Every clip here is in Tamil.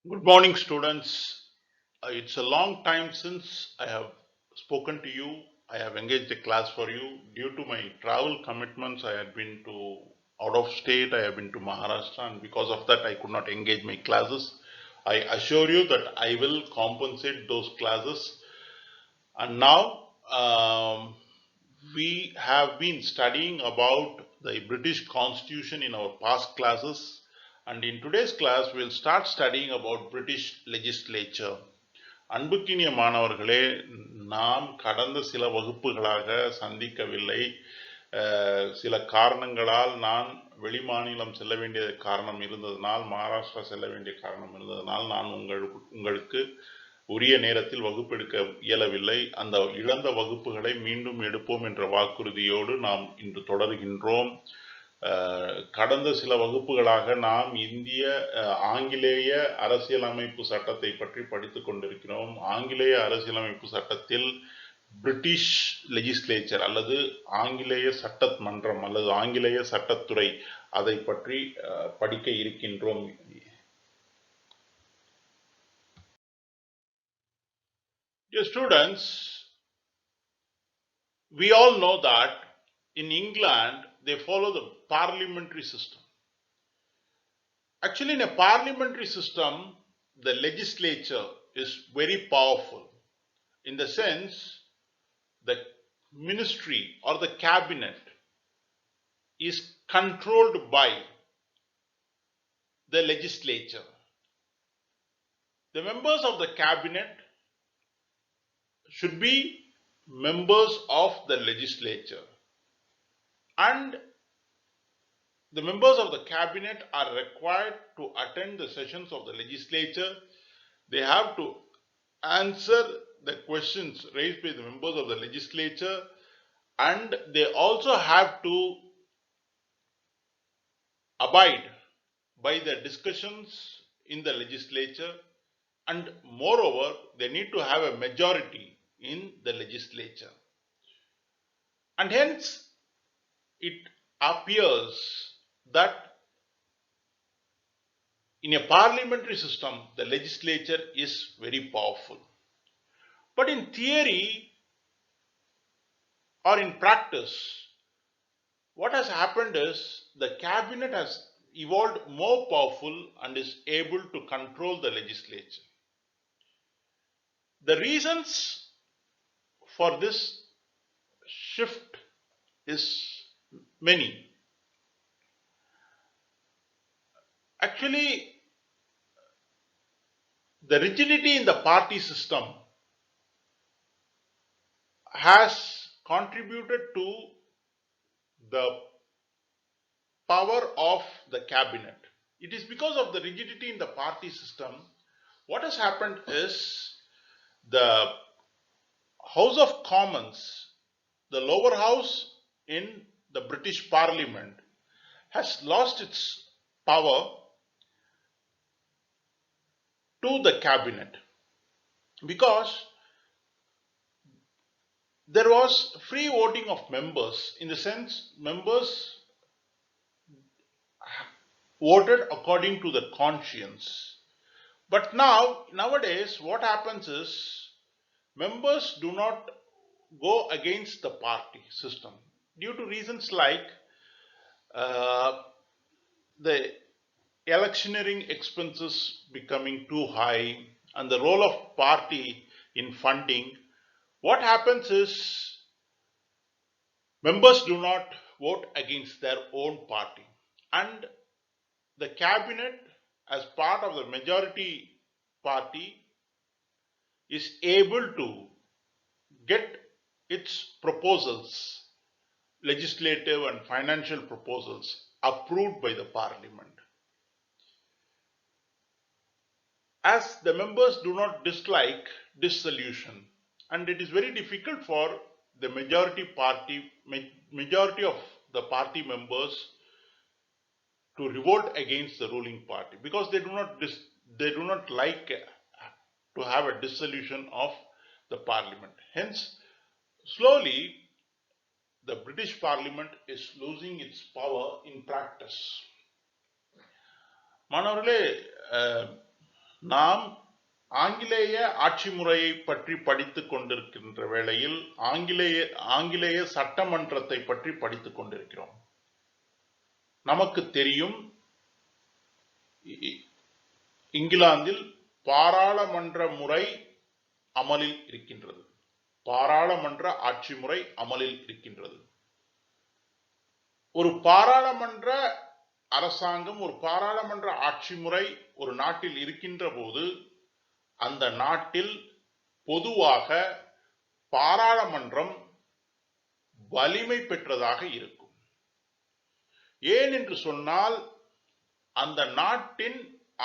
Good morning, students. It's a long time since I have spoken to you. I have engaged a class for you. Due to my travel commitments, I had been to out of state, I have been to Maharashtra, and because of that, I could not engage my classes. I assure you that I will compensate those classes. And now we have been studying about the British Constitution in our past classes. And in today's class, we'll start studying about British Legislature. அன்புக்கினிய மாணவர்களே, நாம் கடந்த சில வகுப்புகளாக சந்திக்கவில்லை. சில காரணங்களால் நான் வெளிமாநிலம் செல்ல வேண்டிய காரணம் இருந்ததனால், மகாராஷ்டிரா செல்ல வேண்டிய காரணம் இருந்ததனால் நான் உங்களுக்கு உரிய நேரத்தில் வகுப்பெடுக்க இயலவில்லை. அந்த இழந்த வகுப்புகளை மீண்டும் எடுப்போம் என்ற வாக்குறுதியோடு நாம் இன்று தொடர்கின்றோம். கடந்த சில வகுப்புகளாக நாம் இந்திய ஆங்கிலேய அரசியலமைப்பு சட்டத்தை பற்றி படித்துக் கொண்டிருக்கிறோம். ஆங்கிலேய அரசியலமைப்பு சட்டத்தில் பிரிட்டிஷ் லெஜிஸ்லேச்சர் அல்லது ஆங்கிலேய சட்டமன்றம் அல்லது ஆங்கிலேய சட்டத்துறை அதை பற்றி படிக்க இருக்கின்றோம். Dear students, we all know that in England they follow the parliamentary system. Actually, in a parliamentary system, the legislature is very powerful. In the sense, the ministry or the cabinet is controlled by the legislature. The members of the cabinet should be members of the legislature, and the members of the cabinet are required to attend the sessions of the legislature. They have to answer the questions raised by the members of the legislature, and they also have to abide by the discussions in the legislature, and moreover, they need to have a majority in the legislature. And hence, it appears that in a parliamentary system, the legislature is very powerful. But in theory or in practice, what has happened is the cabinet has evolved more powerful and is able to control the legislature. The reasons for this shift is many. Actually, the rigidity in the party system has contributed to the power of the cabinet. It is because of the rigidity in the party system. What has happened is the House of Commons, the lower house in the British Parliament, has lost its power to the cabinet because there was free voting of members. In the sense, members voted according to the conscience. But nowadays, what happens is members do not go against the party system due to reasons like the electioneering expenses becoming too high and the role of party in funding. What happens is members do not vote against their own party, and the cabinet, as part of the majority party, is able to get its proposals, legislative and financial proposals, approved by the parliament. As the members do not dislike dissolution, and it is very difficult for the majority of the party members to revolt against the ruling party because they do not like to have a dissolution of the parliament. Hence, slowly the British Parliament is losing its power in practice. மாணவர்களே, நாம் ஆங்கிலேய ஆட்சி முறையை பற்றி படித்துக் கொண்டிருக்கின்ற வேளையில் ஆங்கிலேய சட்டமன்றத்தை பற்றி படித்துக் கொண்டிருக்கிறோம். நமக்கு தெரியும், இங்கிலாந்தில் பாராளுமன்ற முறை அமலில் இருக்கின்றது. பாராளுமன்ற ஆட்சி முறை அமலில் இருக்கின்றது. ஒரு பாராளுமன்ற அரசாங்கம், ஒரு பாராளுமன்ற ஆட்சி முறை ஒரு நாட்டில் இருக்கின்ற போது அந்த நாட்டில் பொதுவாக பாராளுமன்றம் வலிமை பெற்றதாக இருக்கும். ஏன் என்று சொன்னால், அந்த நாட்டின்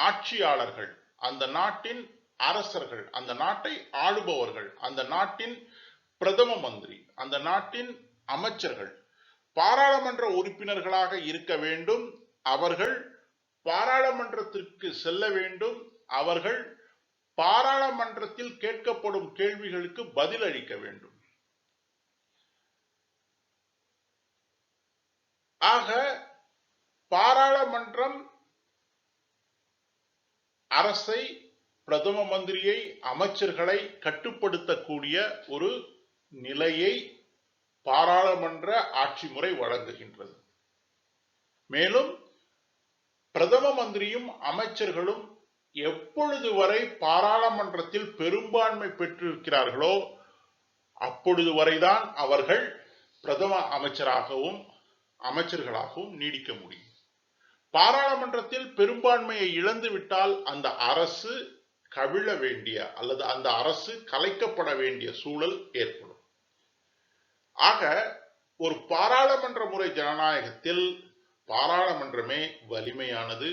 ஆட்சியாளர்கள், அந்த நாட்டின் அரசர்கள், அந்த நாட்டை ஆளுபவர்கள், அந்த நாட்டின் பிரதம மந்திரி, அந்த நாட்டின் அமைச்சர்கள் பாராளுமன்ற உறுப்பினர்களாக இருக்க வேண்டும். அவர்கள் பாராளுமன்றத்திற்கு செல்ல வேண்டும். அவர்கள் பாராளுமன்றத்தில் கேட்கப்படும் கேள்விகளுக்கு பதில் அளிக்க வேண்டும். ஆக பாராளுமன்றம் அரசை, பிரதம மந்திரியை, அமைச்சர்களை கட்டுப்படுத்தக்கூடிய ஒரு நிலையை பாராளுமன்ற ஆட்சி முறை வழங்குகின்றது. மேலும் பிரதம மந்திரியும் அமைச்சர்களும் எப்பொழுது வரை பாராளுமன்றத்தில் பெரும்பான்மை பெற்றிருக்கிறார்களோ அப்பொழுது வரைதான் அவர்கள் பிரதம அமைச்சர்களாகவும் நீடிக்க முடியும். பாராளுமன்றத்தில் பெரும்பான்மையை இழந்துவிட்டால் அந்த அரசு கவிழ வேண்டிய அல்லது அந்த அரசு கலைக்கப்பட வேண்டிய சூழல் ஏற்படும். ஆக ஒரு பாராளுமன்ற முறை ஜனநாயகத்தில் பாராளுமன்றமே வலிமையானது,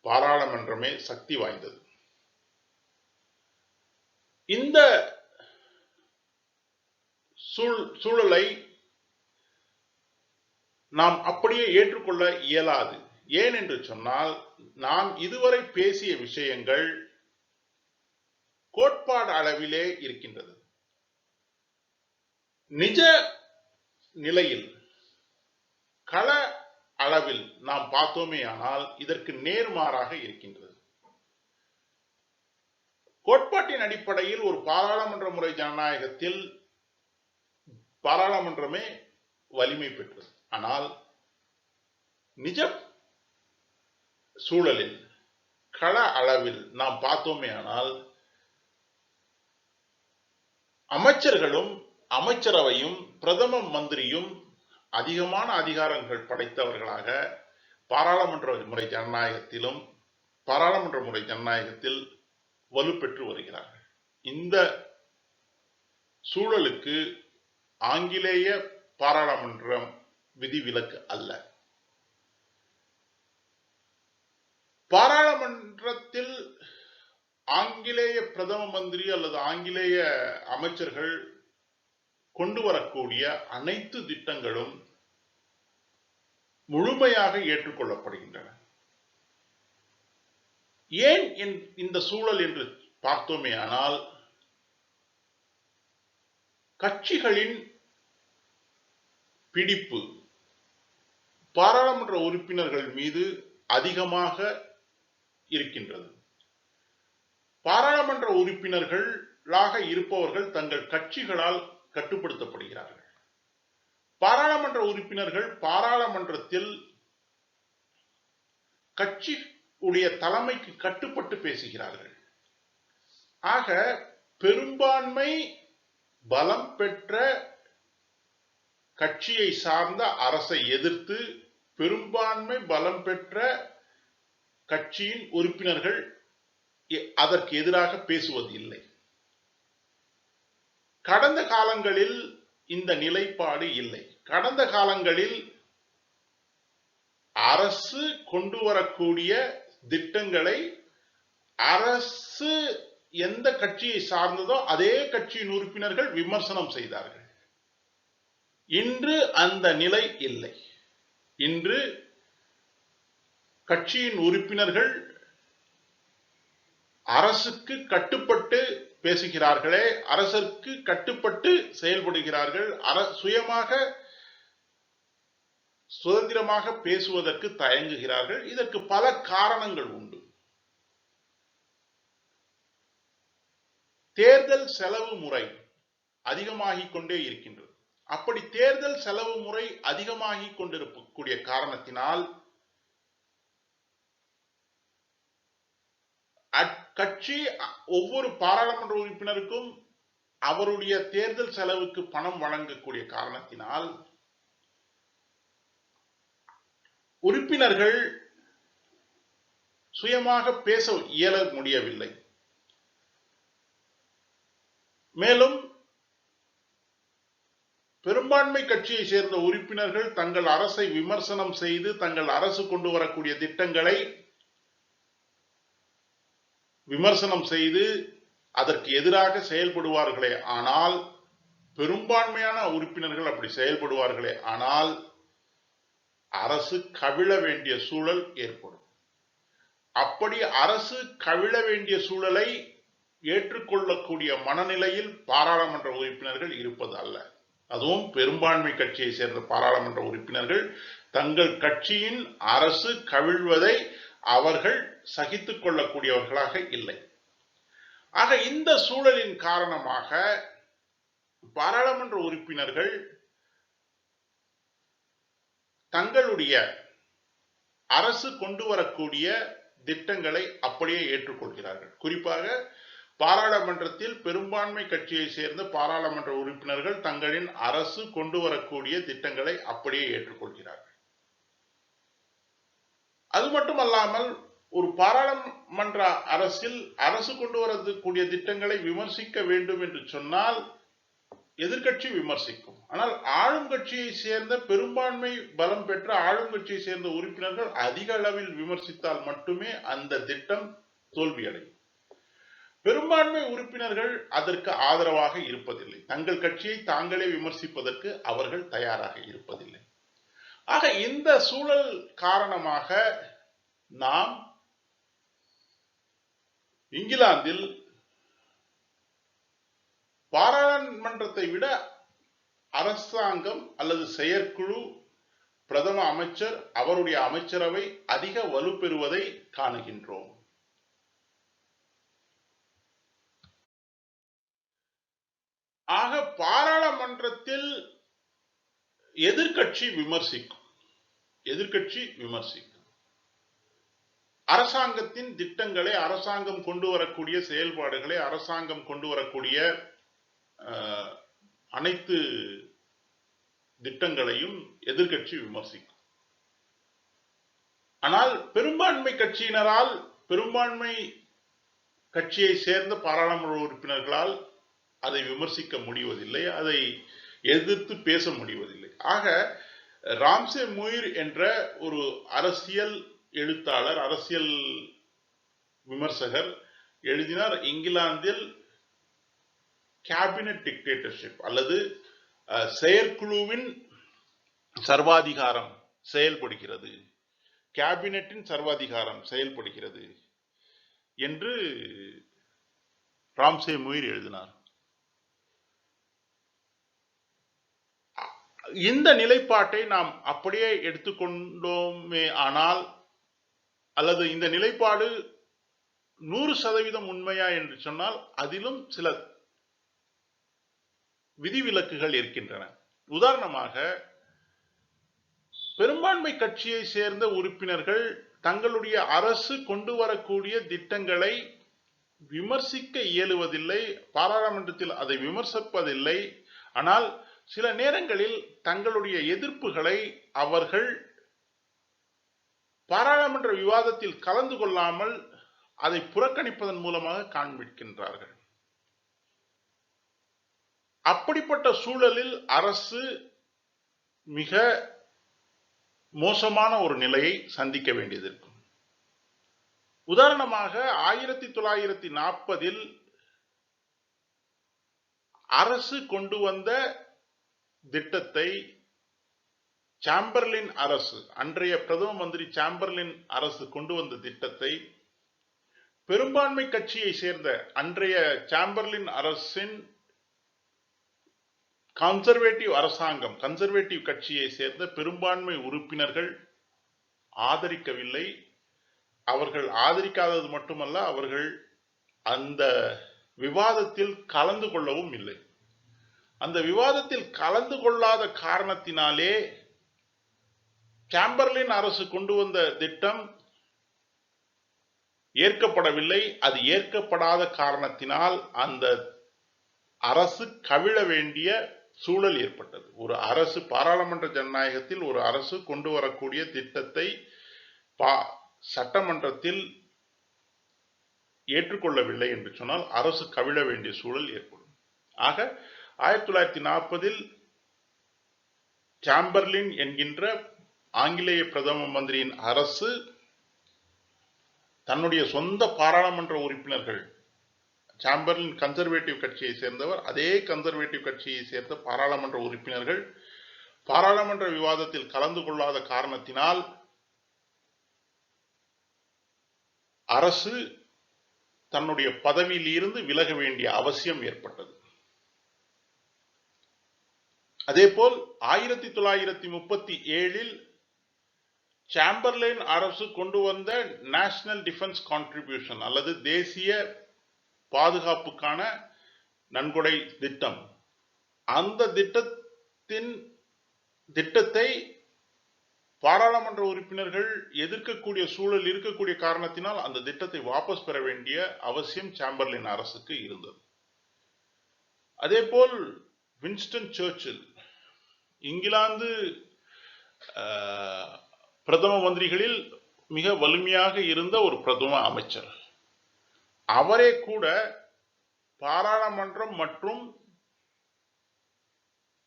பாராளுமன்றமே சக்தி வாய்ந்தது. இந்த சூழலை நாம் அப்படியே ஏற்றுக்கொள்ள இயலாது. ஏன் என்று சொன்னால், நாம் இதுவரை பேசிய விஷயங்கள் கோட்பாடு அளவிலே இருக்கின்றது. நிஜ நிலையில், கள அளவில் நாம் பார்த்தோமே ஆனால் இதற்கு நேர்மாறாக இருக்கின்றது. கோட்பாட்டின் அடிப்படையில் ஒரு பாராளுமன்ற முறை ஜனநாயகத்தில் பாராளுமன்றமே வலிமை பெற்றது. ஆனால் நிஜ சூழலில், கள அளவில் நாம் பார்த்தோமே ஆனால் அமைச்சர்களும் அமைச்சரவையும் பிரதம மந்திரியும் அதிகமான அதிகாரங்கள் படைத்தவர்களாக பாராளுமன்ற முறை ஜனநாயகத்தில் வலுப்பெற்று வருகிறார்கள். இந்த சூழலுக்கு ஆங்கிலேய பாராளுமன்றம் விதிவிலக்கு அல்ல. பாராளுமன்றத்தில் ஆங்கிலேய பிரதம மந்திரி அல்லது ஆங்கிலேய அமைச்சர்கள் கொண்டு வரக்கூடிய அனைத்து திட்டங்களும் முழுமையாக ஏற்றுக்கொள்ளப்படுகின்றன. ஏன் இந்த சூழல் என்று பார்த்தோமே ஆனால், கட்சிகளின் பிடிப்பு பாராளுமன்ற உறுப்பினர்கள் மீது அதிகமாக இருக்கின்றது. பாராளுமன்ற உறுப்பினர்களாக இருப்பவர்கள் தங்கள் கட்சிகளால் கட்டுப்படுத்தப்படுகிறார்கள். பாராளுமன்ற உறுப்பினர்கள் பாராளுமன்றத்தில் கட்சி உடைய தலைமைக்கு கட்டுப்பட்டு பேசுகிறார்கள். ஆக பெரும்பான்மை பலம் பெற்ற கட்சியை சார்ந்த அரசை எதிர்த்து பெரும்பான்மை பலம் பெற்ற கட்சியின் உறுப்பினர்கள் அதற்கு எதிராக பேசுவது இல்லை. கடந்த காலங்களில் இந்த நிலைப்பாடு இல்லை. கடந்த காலங்களில் அரசு கொண்டு வரக்கூடிய திட்டங்களை அரசு எந்த கட்சியை சார்ந்ததோ அதே கட்சியின் உறுப்பினர்கள் விமர்சனம் செய்தார்கள். இன்று அந்த நிலை இல்லை. இன்று கட்சியின் உறுப்பினர்கள் அரசுக்கு கட்டுப்பட்டு பேசுகிறார்களே, அரசுக்கு கட்டுப்பட்டு செயல்படுகிறார்கள். சுயமாக சுதந்திரமாக பேசுவதற்கு தயங்குகிறார்கள். இதற்கு பல காரணங்கள் உண்டு. தேர்தல் செலவு முறை அதிகமாகிக் கொண்டே இருக்கின்றது. அப்படி தேர்தல் செலவு முறை அதிகமாகிக் கொண்டிருக்கக்கூடிய காரணத்தினால் கட்சி ஒவ்வொரு பாராளுமன்ற உறுப்பினருக்கும் அவருடைய தேர்தல் செலவுக்கு பணம் வழங்கக்கூடிய காரணத்தினால் உறுப்பினர்கள் சுயமாக பேச இயல முடியவில்லை. மேலும் பெரும்பான்மை கட்சியை சேர்ந்த உறுப்பினர்கள் தங்கள் அரசை விமர்சனம் செய்து தங்கள் அரசு கொண்டு வரக்கூடிய திட்டங்களை விமர்சனம் செய்து அதற்கு எதிராக செயல்படுவார்களே ஆனால், பெரும்பான்மையான உறுப்பினர்கள் அப்படி செயல்படுவார்களே ஆனால் அரசு கவிழ வேண்டிய சூழல் ஏற்படும். அப்படி அரசு கவிழ வேண்டிய சூழலை ஏற்றுக்கொள்ளக்கூடிய மனநிலையில் பாராளுமன்ற உறுப்பினர்கள் இருப்பது அல்ல. அதுவும் பெரும்பான்மை கட்சியை சேர்ந்த பாராளுமன்ற உறுப்பினர்கள் தங்கள் கட்சியின் அரசு கவிழ்வதை அவர்கள் சகித்துக் கொள்ளக்கூடியவர்களாக இல்லை. ஆக இந்த சூழலின் காரணமாக பாராளுமன்ற உறுப்பினர்கள் தங்களுடைய அரசு கொண்டு வரக்கூடிய திட்டங்களை அப்படியே ஏற்றுக்கொள்கிறார்கள். குறிப்பாக பாராளுமன்றத்தில் பெரும்பான்மை கட்சியை சேர்ந்த பாராளுமன்ற உறுப்பினர்கள் தங்களின் அரசு கொண்டு வரக்கூடிய திட்டங்களை அப்படியே ஏற்றுக்கொள்கிறார்கள். அது மட்டுமல்லாமல் ஒரு பாராளுமன்ற அரசில் அரசு கொண்டு வரக்கூடிய திட்டங்களை விமர்சிக்க வேண்டும் என்று சொன்னால் எதிர்கட்சி விமர்சிக்கும். ஆனால் ஆளும் கட்சியை சேர்ந்த பெரும்பான்மை பலம் பெற்ற ஆளும் கட்சியை சேர்ந்த உறுப்பினர்கள் அதிக அளவில் விமர்சித்தால் மட்டுமே அந்த திட்டம் தோல்வியடையும். பெரும்பான்மை உறுப்பினர்கள் அதற்கு ஆதரவாக இருப்பதில்லை. தங்கள் கட்சியை தாங்களே விமர்சிப்பதற்கு அவர்கள் தயாராக இருப்பதில்லை. ஆக இந்த சூழல் காரணமாக நாம் இங்கிலாந்தில் பாராளுமன்றத்தை விட அரசாங்கம் அல்லது செயற்குழு, பிரதம அமைச்சர், அவருடைய அமைச்சரவை அதிக வலுப்பெறுவதை காணுகின்றோம். ஆக பாராளுமன்றத்தில் எதிர்கட்சி விமர்சிக்கும். அரசாங்கத்தின் திட்டங்களை, அரசாங்கம் கொண்டு வரக்கூடிய செயல்பாடுகளை, அரசாங்கம் கொண்டு வரக்கூடிய அனைத்து திட்டங்களையும் எதிர்கட்சி விமர்சிக்கும். ஆனால் பெரும்பான்மை கட்சியினரால், பெரும்பான்மை கட்சியை சேர்ந்த பாராளுமன்ற உறுப்பினர்களால் அதை விமர்சிக்க முடிவதில்லை, அதை எதிர்த்து பேச முடிவதில்லை. ஆக ராம்சே முயிர் என்ற ஒரு அரசியல் எழுத்தாளர், அரசியல் விமர்சகர் எழுதினார், இங்கிலாந்தில் கேபினட் டிக்டேட்டர்ஷிப் அல்லது செயற்குழுவின் சர்வாதிகாரம் செயல்படுகிறது, கேபினட்டின் சர்வாதிகாரம் செயல்படுகிறது என்று ராம்சே முயிர் எழுதினார். இந்த நிலைப்பாட்டை நாம் அப்படியே எடுத்துக்கொண்டோமே ஆனால், அல்லது இந்த நிலைப்பாடு 100% உண்மையா என்று சொன்னால் அதிலும் சில விதிவிலக்குகள் இருக்கின்றன. உதாரணமாக, பெரும்பான்மை கட்சியை சேர்ந்த உறுப்பினர்கள் தங்களுடைய அரசு கொண்டு வரக்கூடிய திட்டங்களை விமர்சிக்க இயலுவதில்லை, பாராளுமன்றத்தில் அதை விமர்சிப்பதில்லை. ஆனால் சில நேரங்களில் தங்களுடைய எதிர்ப்புகளை அவர்கள் பாராளுமன்ற விவாதத்தில் கலந்து கொள்ளாமல் அதை புறக்கணிப்பதன் மூலமாக காண்பிக்கின்றார்கள். அப்படிப்பட்ட சூழலில் அரசு மிக மோசமான ஒரு நிலையை சந்திக்க வேண்டியது இருக்கும். உதாரணமாக 1940 அரசு கொண்டு வந்த திட்டத்தை சாம்பர்லின் அரசு, அன்றைய பிரதம மந்திரி சாம்பர்லின் அரசு கொண்டு வந்த திட்டத்தை பெரும்பான்மை கட்சியை சேர்ந்த அன்றைய சாம்பர்லின் அரசின் கன்சர்வேட்டிவ் அரசாங்கம், கன்சர்வேட்டிவ் கட்சியை சேர்ந்த பெரும்பான்மை உறுப்பினர்கள் ஆதரிக்கவில்லை. அவர்கள் ஆதரிக்காதது மட்டுமல்ல, அவர்கள் அந்த விவாதத்தில் கலந்து கொள்ளவும் இல்லை. அந்த விவாதத்தில் கலந்து கொள்ளாத காரணத்தினாலே சாம்பர்லின் அரசு கொண்டு வந்த திட்டம் ஏற்கப்படவில்லை. அது ஏற்கப்படாத காரணத்தினால் அந்த அரசு கவிழ வேண்டிய சூழல் ஏற்பட்டது. ஒரு அரசு, பாராளுமன்ற ஜனநாயகத்தில் ஒரு அரசு கொண்டு வரக்கூடிய திட்டத்தை சட்டமன்றத்தில் ஏற்றுக்கொள்ளவில்லை என்று சொன்னால் அரசு கவிழ வேண்டிய சூழல் ஏற்படும். ஆக 1940 சாம்பர்லின் என்கின்ற ஆங்கிலேய பிரதம மந்திரியின் அரசு தன்னுடைய சொந்த பாராளுமன்ற உறுப்பினர்கள், சாம்பர்லின் கன்சர்வேட்டிவ் கட்சியை சேர்ந்தவர், அதே கன்சர்வேட்டிவ் கட்சியை சேர்ந்த பாராளுமன்ற உறுப்பினர்கள் பாராளுமன்ற விவாதத்தில் கலந்து கொள்ளாத காரணத்தினால் அரசு தன்னுடைய பதவியில் இருந்து விலக வேண்டிய அவசியம் ஏற்பட்டது. அதேபோல் 1937 சாம்பர்லின் அரசு கொண்டு வந்த நேஷனல் டிஃபென்ஸ் கான்ட்ரிபியூஷன் அல்லது தேசிய பாதுகாப்புக்கான நன்கொடை திட்டம், அந்த திட்டத்தை பாராளுமன்ற உறுப்பினர்கள் எதிர்க்கக்கூடிய சூழல் இருக்கக்கூடிய காரணத்தினால் அந்த திட்டத்தை வாபஸ் பெற வேண்டிய அவசியம் சாம்பர்லின் அரசுக்கு இருந்தது. அதேபோல் வின்ஸ்டன் சர்ச்சில், இங்கிலாந்து பிரதம மந்திரிகளில் மிக வலிமையாக இருந்த ஒரு பிரதம அமைச்சர், அவரே கூட பாராளுமன்றம் மற்றும்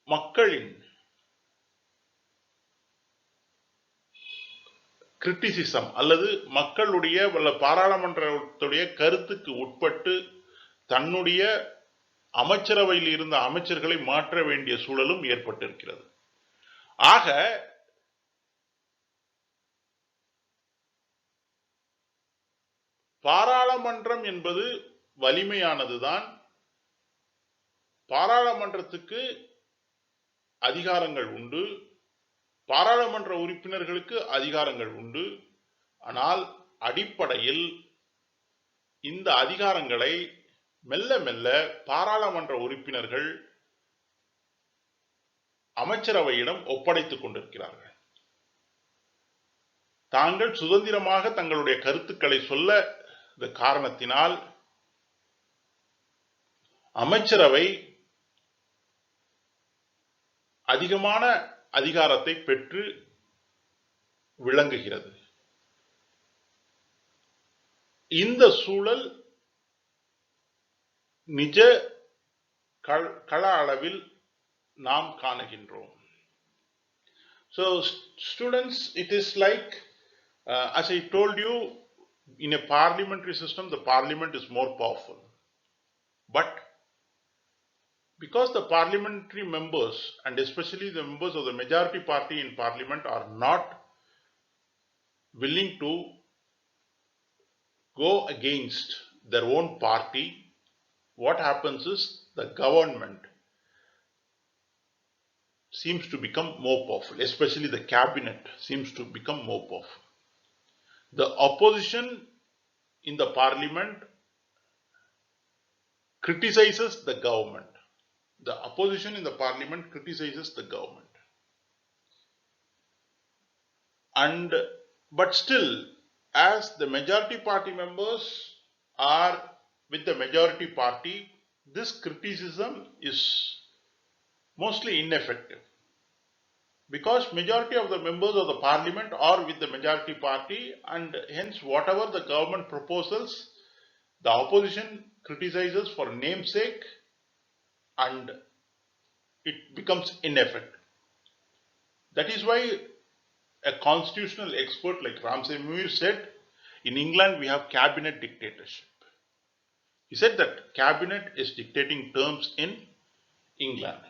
மக்களின் கிரிட்டிசிசம் அல்லது மக்களுடைய பாராளுமன்றத்துடைய கருத்துக்கு உட்பட்டு தன்னுடைய அமைச்சரவையில் இருந்த அமைச்சர்களை மாற்ற வேண்டிய சூழலும் ஏற்பட்டிருக்கிறது. ஆக பாராளுமன்றம் என்பது வலிமையானதுதான். பாராளுமன்றத்துக்கு அதிகாரங்கள் உண்டு, பாராளுமன்ற உறுப்பினர்களுக்கு அதிகாரங்கள் உண்டு. ஆனால் அடிப்படையில் இந்த அதிகாரங்களை மெல்ல மெல்ல பாராளுமன்ற உறுப்பினர்கள் அமைச்சரவையிடம் ஒப்படைத்துக் கொண்டிருக்கிறார்கள். தாங்கள் சுதந்திரமாக தங்களுடைய கருத்துக்களை சொல்ல காரணத்தினால் அமைச்சரவை அதிகமான அதிகாரத்தை பெற்று விளங்குகிறது. இந்த சூழல் நிஜ கள அளவில் நாம் காணுகின்றோம். So students, it is like as I told you, in a parliamentary system the parliament is more powerful, but because the parliamentary members and especially the members of the majority party in parliament are not willing to go against their own party, what happens is the government seems to become more powerful, especially the cabinet seems to become more powerful. The opposition in the parliament criticizes the government. The opposition in the parliament criticizes the government. But still, as the majority party members are with the majority party, this criticism is mostly ineffective, because majority of the members of the parliament are with the majority party, and hence whatever the government proposals, the opposition criticizes for namesake and it becomes ineffective. That is why a constitutional expert like Ramsay Muir said, in England we have cabinet dictatorship. He said that cabinet is dictating terms in England.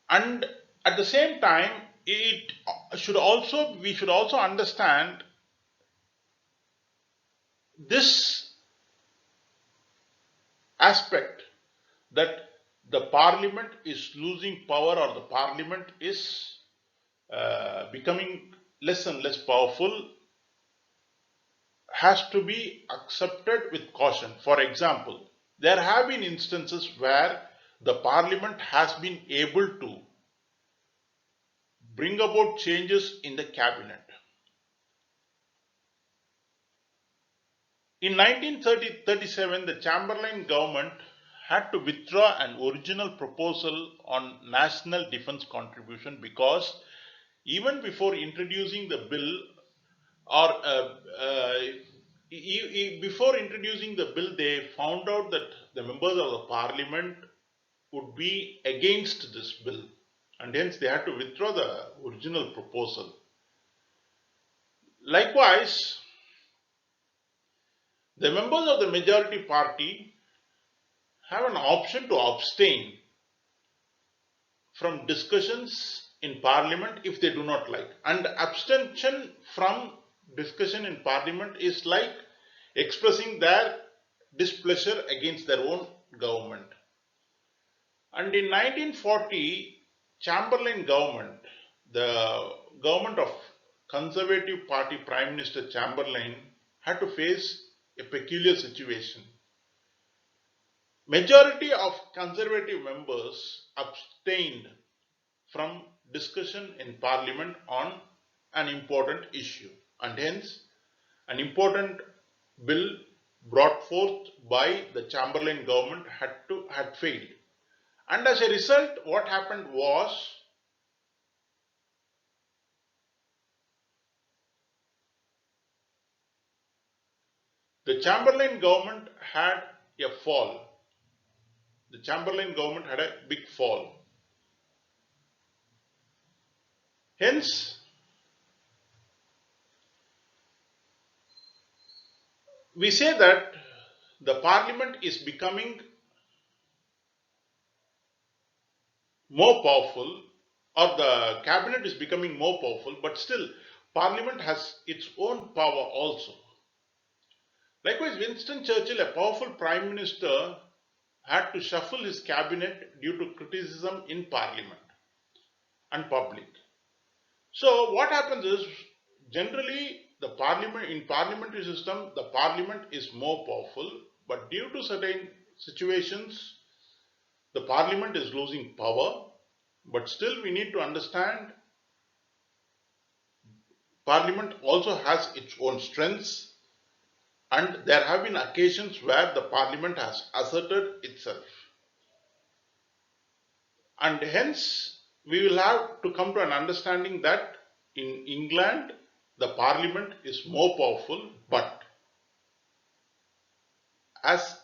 And at the same time, we should also understand this aspect, that the parliament is losing power, or the parliament is becoming less and less powerful has to be accepted with caution. For example, there have been instances where the parliament has been able to bring about changes in the cabinet. In 1937, the Chamberlain government had to withdraw an original proposal on national defense contribution because even before introducing the bill or before introducing the bill, they found out that the members of the parliament would be against this bill, and hence they had to withdraw the original proposal. Likewise, the members of the majority party have an option to abstain from discussions in parliament if they do not like. And abstention from discussion in parliament is like expressing their displeasure against their own government. And in 1940, Chamberlain government, the government of Conservative Party Prime Minister Chamberlain, had to face a peculiar situation. Majority of conservative members abstained from discussion in parliament on an important issue, and hence an important bill brought forth by the Chamberlain government had failed. And as a result, what happened was the Chamberlain government had a fall. The Chamberlain government had a big fall. Hence, we say that the parliament is becoming more powerful, or the cabinet is becoming more powerful, but still parliament has its own power also. Likewise, Winston Churchill, a powerful prime minister, had to shuffle his cabinet due to criticism in parliament and public. So what happens is, generally the parliament, in parliamentary system, the parliament is more powerful, but due to certain situations the parliament is losing power. But still we need to understand parliament also has its own strengths, and there have been occasions where the parliament has asserted itself. And hence we will have to come to an understanding that in England the parliament is more powerful, but as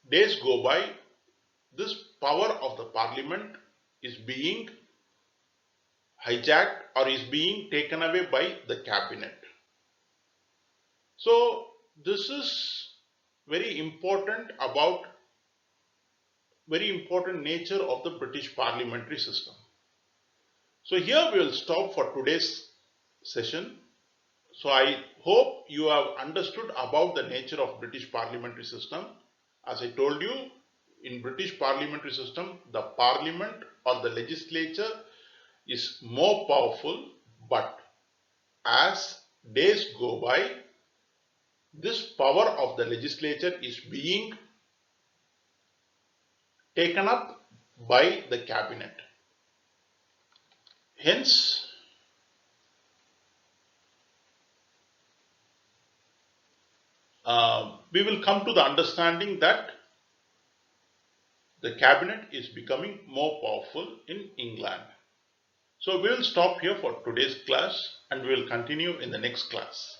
days go by, this power of the parliament is being hijacked or is being taken away by the cabinet. So this is very important nature of the British parliamentary system. So here we will stop for today's session. So I hope you have understood about the nature of British parliamentary system. As I told you, in British parliamentary system, the parliament or the legislature is more powerful, but as days go by, this power of the legislature is being taken up by the cabinet. Hence, we will come to the understanding that the cabinet is becoming more powerful in England. So we will stop here for today's class and we will continue in the next class.